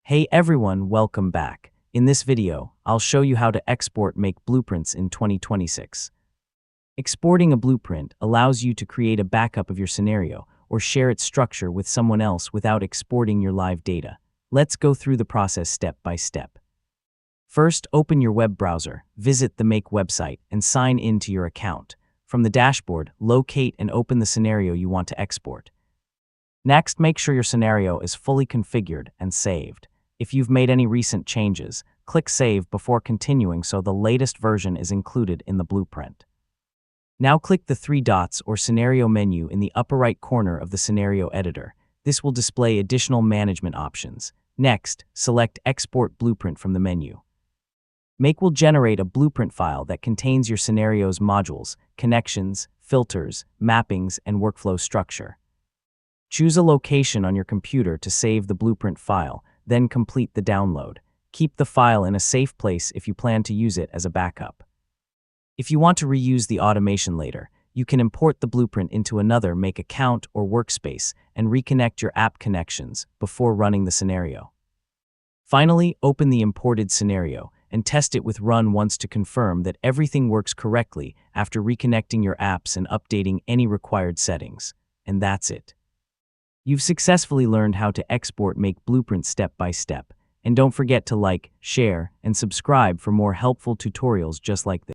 Hey everyone, welcome back. In this video, I'll show you how to export Make blueprints in 2026. Exporting a blueprint allows you to create a backup of your scenario or share its structure with someone else without exporting your live data. Let's go through the process step by step. First, open your web browser, visit the Make website, and sign in to your account. From the dashboard, locate and open the scenario you want to export. Next, make sure your scenario is fully configured and saved. If you've made any recent changes, click Save before continuing so the latest version is included in the blueprint. Now click the three dots or scenario menu in the upper right corner of the scenario editor. This will display additional management options. Next, select Export Blueprint from the menu. Make will generate a blueprint file that contains your scenario's modules, connections, filters, mappings, and workflow structure. Choose a location on your computer to save the blueprint file, then complete the download. Keep the file in a safe place if you plan to use it as a backup. If you want to reuse the automation later, you can import the blueprint into another Make account or workspace and reconnect your app connections before running the scenario. Finally, open the imported scenario and test it with Run once to confirm that everything works correctly after reconnecting your apps and updating any required settings. And that's it. You've successfully learned how to export Make blueprints step by step, and don't forget to like, share, and subscribe for more helpful tutorials just like this.